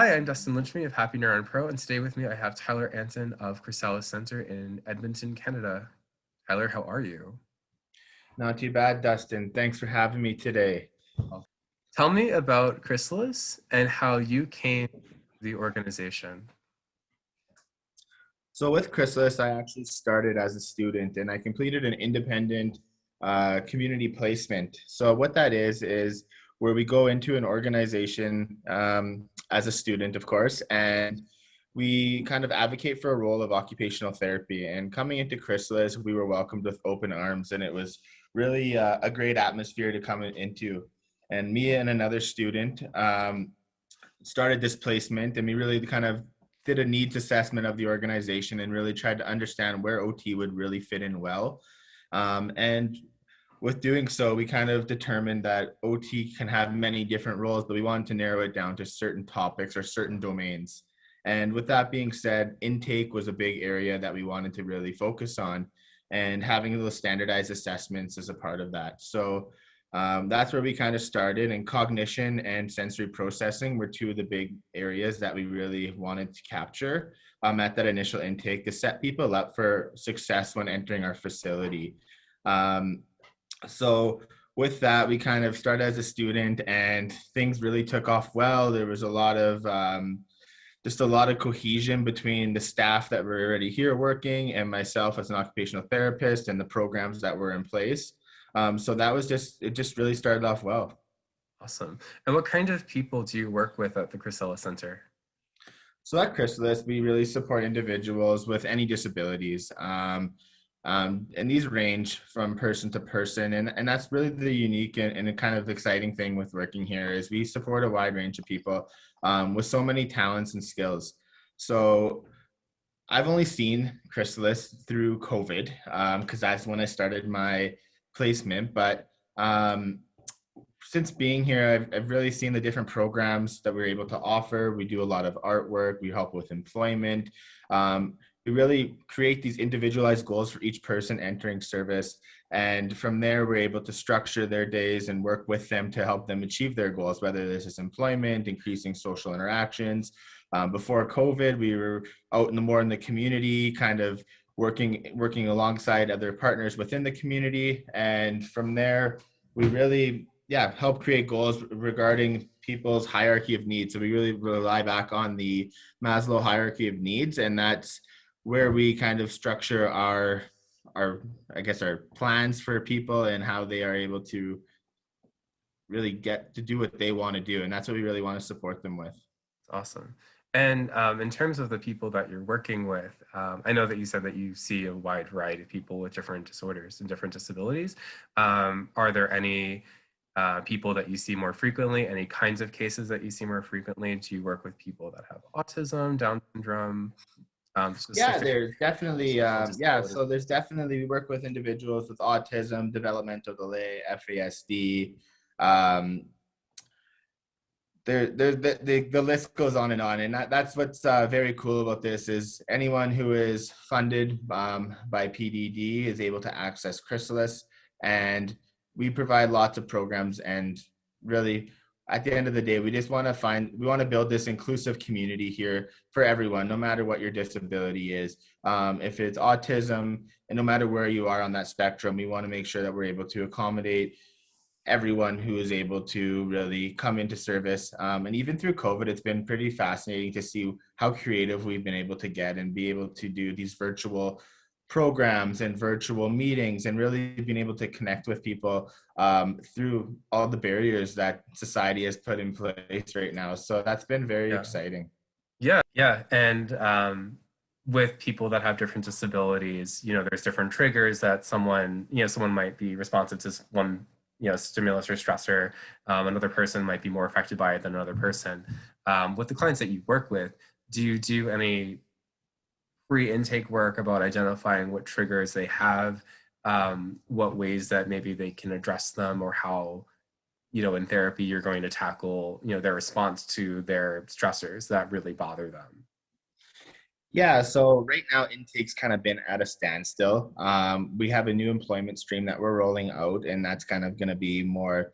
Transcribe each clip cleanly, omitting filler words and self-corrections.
Hi, I'm Dustin Lynchme of HappyNeuron Pro, and today with me I have Tyler Anton of Chrysalis Center in Edmonton, Canada. Tyler, how are you? Not too bad, Dustin. Thanks for having me today. Well, tell me about Chrysalis and how you came to the organization. So with Chrysalis, I actually started as a student and I completed an independent community placement. So what that is where we go into an organization as a student, of course, and we kind of advocate for a role of occupational therapy. And coming into Chrysalis, we were welcomed with open arms, and it was really a great atmosphere to come into. And me and another student started this placement, and we really kind of did a needs assessment of the organization and really tried to understand where OT would really fit in well. And with doing so, we kind of determined that OT can have many different roles, but we wanted to narrow it down to certain topics or certain domains. And with that being said, intake was a big area that we wanted to really focus on, and having those standardized assessments is a part of that. So that's where we kind of started, and cognition and sensory processing were two of the big areas that we really wanted to capture at that initial intake to set people up for success when entering our facility. Um, so with that, we kind of started as a student and things really took off well. There was a lot of just a lot of cohesion between the staff that were already here working and myself as an occupational therapist and the programs that were in place. So that was it just really started off well. Awesome. And what kind of people do you work with at the Chrysalis Center? So at Chrysalis, we really support individuals with any disabilities. And these range from person to person. And that's really the unique and a kind of exciting thing with working here is we support a wide range of people with so many talents and skills. So I've only seen Chrysalis through COVID because that's when I started my placement. But since being here, I've really seen the different programs that we're able to offer. We do a lot of artwork. We help with employment. We really create these individualized goals for each person entering service. And from there, we're able to structure their days and work with them to help them achieve their goals, whether this is employment, increasing social interactions. Before COVID, we were out in the community, kind of working alongside other partners within the community. And from there, we really help create goals regarding people's hierarchy of needs. So we really rely back on the Maslow hierarchy of needs, and that's where we kind of structure our I guess our plans for people and how they are able to really get to do what they want to do, and that's what we really want to support them with. Awesome. And in terms of the people that you're working with, I know that you said that you see a wide variety of people with different disorders and different disabilities. Are there any people that you see more frequently? Any kinds of cases that you see more frequently? Do you work with people that have autism, Down syndrome, Yeah, specific there's definitely disabilities? so there's definitely we work with individuals with autism, developmental delay, FASD. Um, the list goes on, and that's what's very cool about this is anyone who is funded by PDD is able to access Chrysalis, and we provide lots of programs. And really, at the end of the day, we just want to build this inclusive community here for everyone, no matter what your disability is. If it's autism, and no matter where you are on that spectrum, we want to make sure that we're able to accommodate everyone who is able to really come into service. And even through COVID, it's been pretty fascinating to see how creative we've been able to get and be able to do these virtual programs and virtual meetings and really being able to connect with people through all the barriers that society has put in place right now. So that's been very Yeah. exciting. Yeah. And with people that have different disabilities, there's different triggers that someone might be responsive to one, stimulus or stressor. Another person might be more affected by it than another person. With the clients that you work with, do you do any pre-intake work about identifying what triggers they have, what ways that maybe they can address them, or how, in therapy, you're going to tackle, their response to their stressors that really bother them? Yeah, so right now intake's kind of been at a standstill. We have a new employment stream that we're rolling out, and that's kind of going to be more,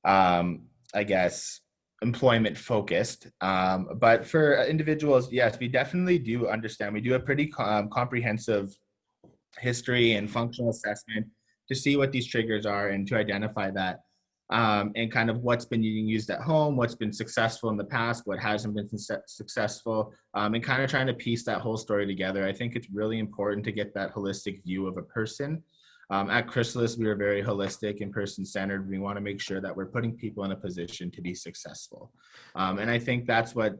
I guess, employment focused. But for individuals, yes, we definitely do understand. We do a pretty comprehensive history and functional assessment to see what these triggers are and to identify that, and kind of what's been being used at home, what's been successful in the past, what hasn't been successful, and kind of trying to piece that whole story together. I think it's really important to get that holistic view of a person. At Chrysalis, we are very holistic and person-centered. We want to make sure that we're putting people in a position to be successful. And I think that's what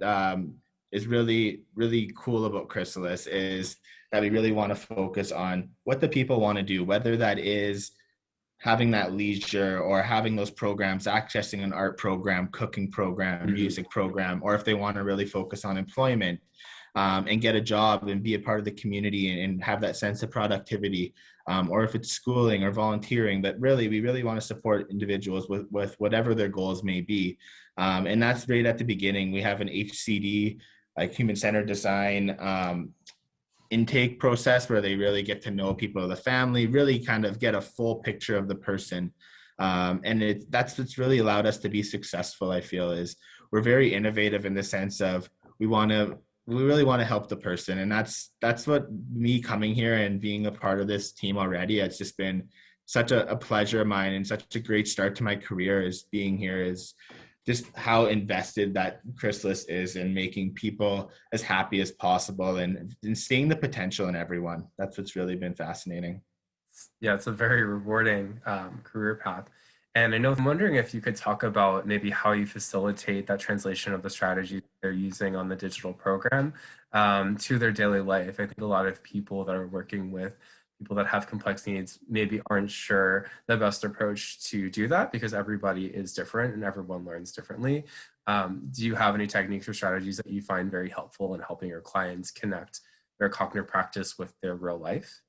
is really, really cool about Chrysalis, is that we really want to focus on what the people want to do, whether that is having that leisure or having those programs, accessing an art program, cooking program, music program, or if they want to really focus on employment, and get a job and be a part of the community and have that sense of productivity, or if it's schooling or volunteering. But really, we really want to support individuals with whatever their goals may be. And that's right at the beginning. We have an HCD, like human-centered design, intake process where they really get to know people of the family, really kind of get a full picture of the person. And that's what's really allowed us to be successful, I feel, is we're very innovative in the sense of we really want to help the person. And that's what me coming here and being a part of this team already, it's just been such a pleasure of mine and such a great start to my career, is being here, is just how invested that Chrysalis is in making people as happy as possible and seeing the potential in everyone. That's what's really been fascinating. Yeah, it's a very rewarding career path. And I know I'm wondering if you could talk about maybe how you facilitate that translation of the strategies they're using on the digital program to their daily life. I think a lot of people that are working with people that have complex needs maybe aren't sure the best approach to do that, because everybody is different and everyone learns differently. Do you have any techniques or strategies that you find very helpful in helping your clients connect their cognitive practice with their real life?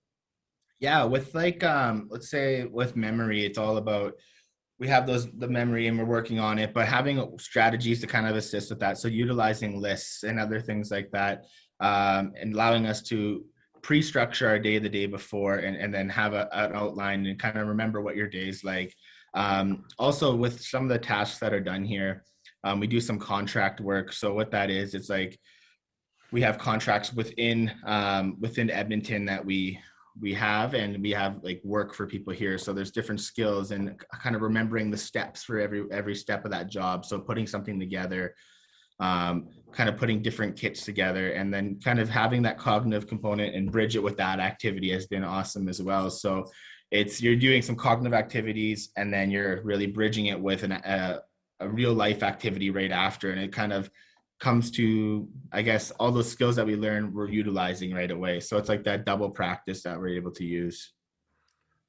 Yeah, with like let's say with memory, it's all about, we have the memory and we're working on it, but having strategies to kind of assist with that. So utilizing lists and other things like that, and allowing us to pre-structure our day the day before, and then have an outline and kind of remember what your day is like. Also with some of the tasks that are done here, we do some contract work. So what that is, it's like we have contracts within Edmonton that we have, and we have like work for people here. So there's different skills and kind of remembering the steps for every step of that job. So putting something together, kind of putting different kits together, and then kind of having that cognitive component and bridge it with that activity has been awesome as well. So you're doing some cognitive activities and then you're really bridging it with a real life activity right after, and it kind of comes to, I guess, all those skills that we learn we're utilizing right away. So it's like that double practice that we're able to use.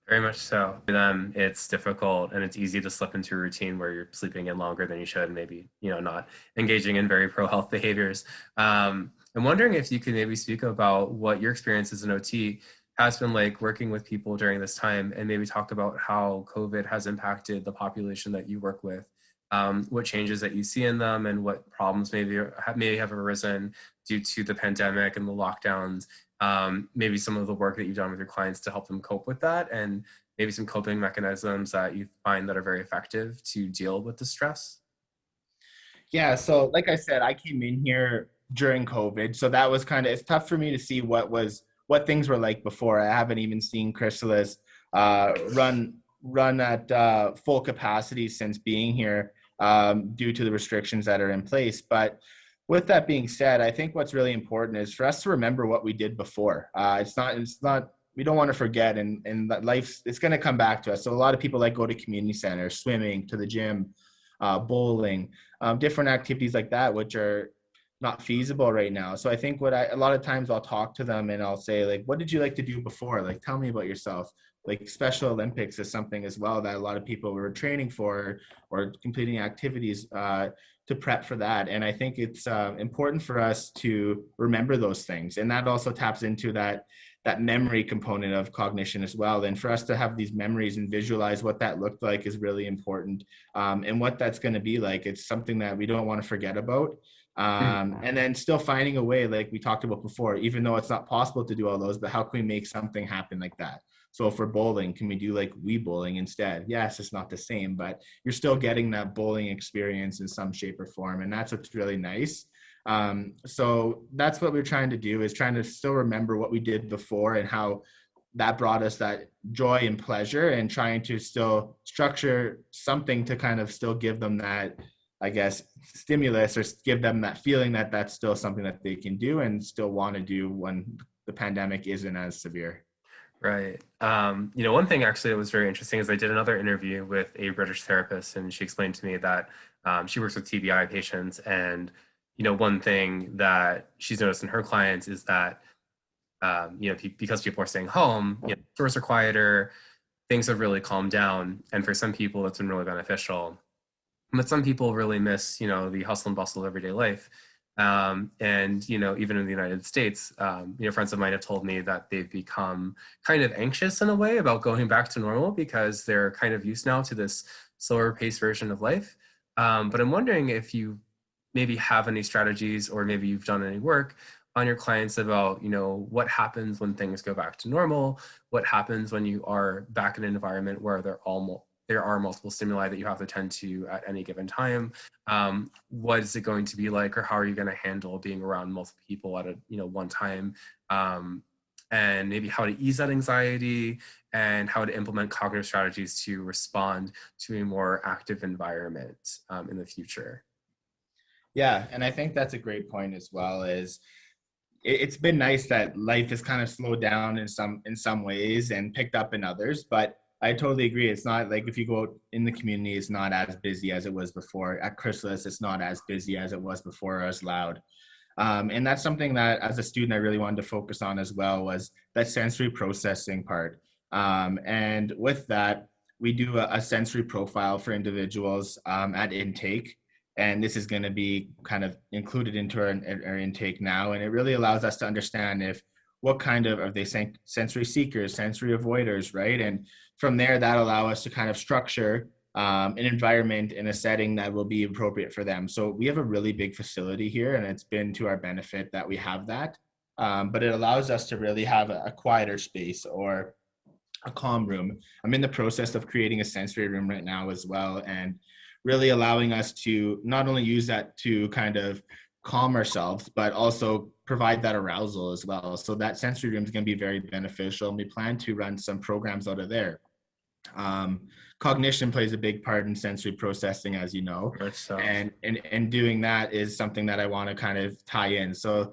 Very much so. For them, it's difficult and it's easy to slip into a routine where you're sleeping in longer than you should, and maybe, not engaging in very pro-health behaviors. I'm wondering if you could maybe speak about what your experience as an OT has been like working with people during this time, and maybe talk about how COVID has impacted the population that you work with, what changes that you see in them, and what problems may have arisen due to the pandemic and the lockdowns, maybe some of the work that you've done with your clients to help them cope with that, and maybe some coping mechanisms that you find that are very effective to deal with the stress. Yeah, so like I said, I came in here during COVID, so that was kind of, it's tough for me to see what things were like before. I haven't even seen Chrysalis run at full capacity since being here, due to the restrictions that are in place. But with that being said, I think what's really important is for us to remember what we did before. It's not, we don't want to forget, and that life, it's going to come back to us. So a lot of people like go to community centers, swimming, to the gym, bowling, different activities like that, which are not feasible right now. So I think a lot of times I'll talk to them and I'll say, like, what did you like to do before? Like, tell me about yourself. Like Special Olympics is something as well that a lot of people were training for, or completing activities to prep for that. And I think it's important for us to remember those things. And that also taps into that memory component of cognition as well. And for us to have these memories and visualize what that looked like is really important. And what that's going to be like, it's something that we don't want to forget about. And then still finding a way, like we talked about before, even though it's not possible to do all those, but how can we make something happen like that? So for bowling, can we do like Wii bowling instead? Yes, it's not the same, but you're still getting that bowling experience in some shape or form. And that's what's really nice. So that's what we're trying to do, is trying to still remember what we did before and how that brought us that joy and pleasure, and trying to still structure something to kind of still give them that, I guess, stimulus, or give them that feeling that that's still something that they can do and still want to do when the pandemic isn't as severe. Right. One thing actually that was very interesting is I did another interview with a British therapist, and she explained to me that she works with TBI patients, and one thing that she's noticed in her clients is that because people are staying home, stores are quieter, things have really calmed down, and for some people it's been really beneficial. But some people really miss, the hustle and bustle of everyday life. And even in the United States, friends of mine have told me that they've become kind of anxious in a way about going back to normal because they're kind of used now to this slower paced version of life. But I'm wondering if you maybe have any strategies, or maybe you've done any work on your clients about, what happens when things go back to normal, what happens when you are back in an environment where there are multiple stimuli that you have to tend to at any given time. What is it going to be like, or how are you going to handle being around multiple people at one time? And maybe how to ease that anxiety, and how to implement cognitive strategies to respond to a more active environment in the future. Yeah, and I think that's a great point as well. Is it's been nice that life has kind of slowed down in some ways and picked up in others, but I totally agree. It's not like, if you go out in the community, it's not as busy as it was before. At Chrysalis, it's not as busy as it was before, or as loud. And that's something that, as a student, I really wanted to focus on as well, was that sensory processing part. And with that, we do a sensory profile for individuals at intake. And this is going to be kind of included into our intake now. And it really allows us to understand if what kind of, are they sensory seekers, sensory avoiders, right? And from there, that allow us to kind of structure an environment in a setting that will be appropriate for them. So we have a really big facility here, and it's been to our benefit that we have that. But it allows us to really have a quieter space, or a calm room. I'm in the process of creating a sensory room right now as well, and really allowing us to not only use that to kind of calm ourselves, but also provide that arousal as well. So that sensory room is going to be very beneficial, and we plan to run some programs out of there. Cognition plays a big part in sensory processing, as you know, So. and doing that is something that I want to kind of tie in. So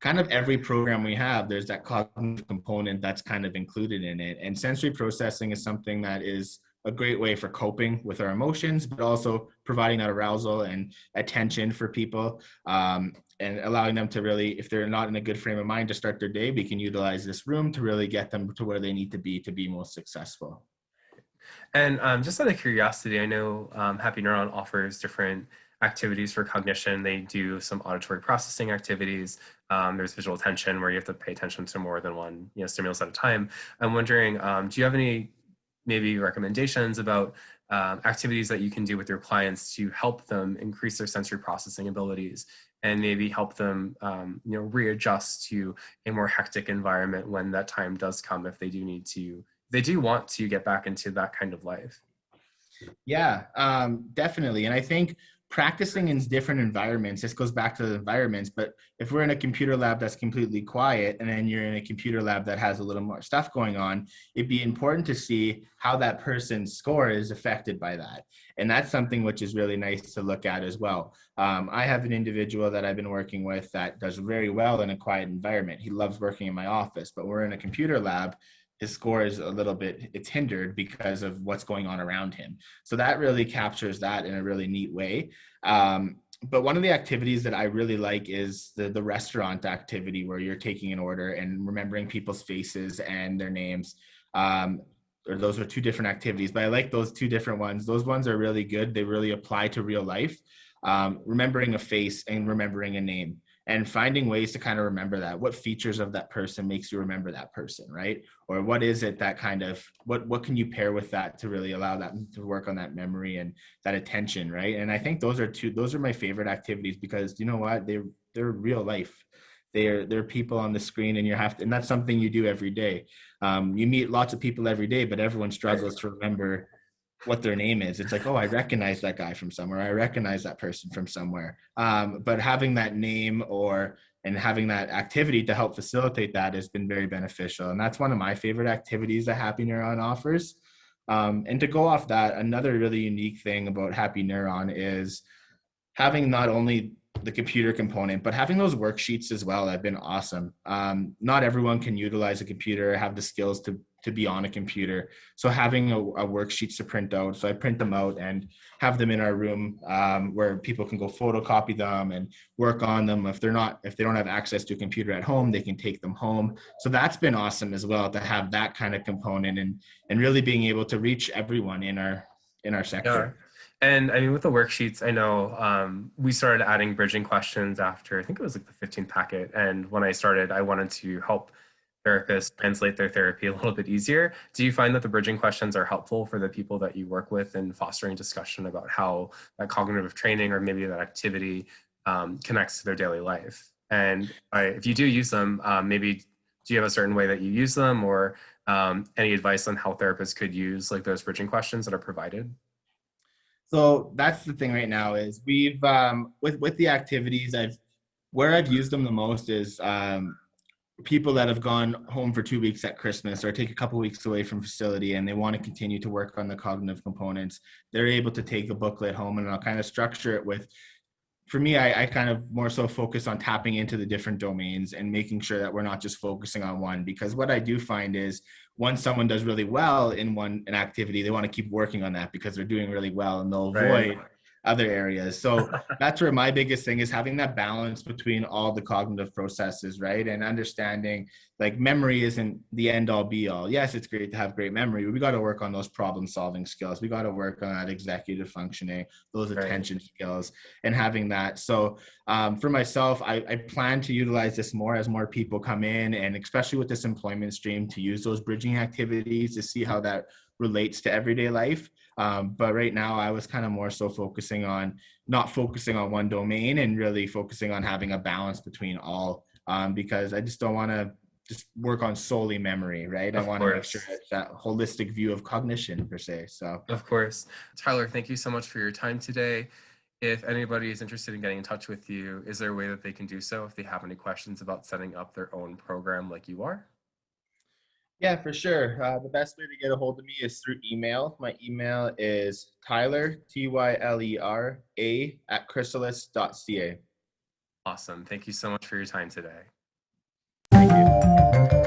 kind of every program we have, there's that cognitive component that's kind of included in it. And sensory processing is something that is a great way for coping with our emotions, but also providing that arousal and attention for people, and allowing them to really, if they're not in a good frame of mind to start their day, we can utilize this room to really get them to where they need to be most successful. And just out of curiosity, I know HappyNeuron offers different activities for cognition. They do some auditory processing activities. There's visual attention, where you have to pay attention to more than one stimulus at a time. I'm wondering, do you have any maybe recommendations about activities that you can do with your clients to help them increase their sensory processing abilities, and maybe help them readjust to a more hectic environment when that time does come, if they do want to get back into that kind of life? Yeah, definitely. And I think practicing in different environments, this goes back to the environments, but if we're in a computer lab that's completely quiet, and then you're in a computer lab that has a little more stuff going on, it'd be important to see how that person's score is affected by that. And that's something which is really nice to look at as well. I have an individual that I've been working with that does very well in a quiet environment. He loves working in my office, but we're in a computer lab, his score is a little bit, it's hindered because of what's going on around him. So that really captures that in a really neat way. But one of the activities that I really like is the restaurant activity, where you're taking an order and remembering people's faces and their names. Or those are two different activities, but I like those two different ones. Those ones are really good. They really apply to real life. Remembering a face and remembering a name, and finding ways to kind of remember that. What features of that person makes you remember that person, right? Or what is it that kind of, what can you pair with that to really allow that to work on that memory and that attention, right? And I think those are my favorite activities, because you know what, they're real life. they're people on the screen, and and that's something you do every day. You meet lots of people every day, but everyone struggles to remember what their name is. It's like, oh, I recognize that guy from somewhere. I recognize that person from somewhere. But having that name and having that activity to help facilitate that has been very beneficial. And that's one of my favorite activities that HappyNeuron offers. And to go off that, another really unique thing about HappyNeuron is having not only the computer component, but having those worksheets as well have been awesome. Not everyone can utilize a computer, have the skills to be on a computer. So having a worksheets to print out. So I print them out and have them in our room where people can go photocopy them and work on them. If they don't have access to a computer at home, they can take them home. So that's been awesome as well, to have that kind of component and really being able to reach everyone in our sector. Yeah. And I mean, with the worksheets, I know we started adding bridging questions after, I think it was like the 15th packet. And when I started, I wanted to help therapists translate their therapy a little bit easier. Do you find that the bridging questions are helpful for the people that you work with in fostering discussion about how that cognitive training or maybe that activity connects to their daily life? And if you do use them, maybe do you have a certain way that you use them, or any advice on how therapists could use like those bridging questions that are provided? So that's the thing right now is we've with the activities I've used them the most is people that have gone home for 2 weeks at Christmas or take a couple weeks away from facility and they want to continue to work on the cognitive components. They're able to take a booklet home, and I'll kind of structure it with, for me, I kind of more so focus on tapping into the different domains and making sure that we're not just focusing on one. Because what I do find is once someone does really well in an activity, they want to keep working on that because they're doing really well, and they'll avoid other areas. So that's where my biggest thing is, having that balance between all the cognitive processes, right? And understanding like memory isn't the end all be all. Yes, it's great to have great memory, but we got to work on those problem solving skills. We got to work on that executive functioning, those attention skills, and having that. So for myself, I plan to utilize this more as more people come in, and especially with this employment stream, to use those bridging activities to see how that relates to everyday life. But right now I was kind of more so not focusing on one domain and really focusing on having a balance between all, because I just don't want to just work on solely memory, right? I want to make sure it's that holistic view of cognition per se. So of course. Tyler, thank you so much for your time today. If anybody is interested in getting in touch with you, is there a way that they can do so if they have any questions about setting up their own program like you are? yeah, for sure. The best way to get a hold of me is through email. My email is Tyler, Tylera, @chrysalis.ca. Awesome. Thank you so much for your time today. Thank you.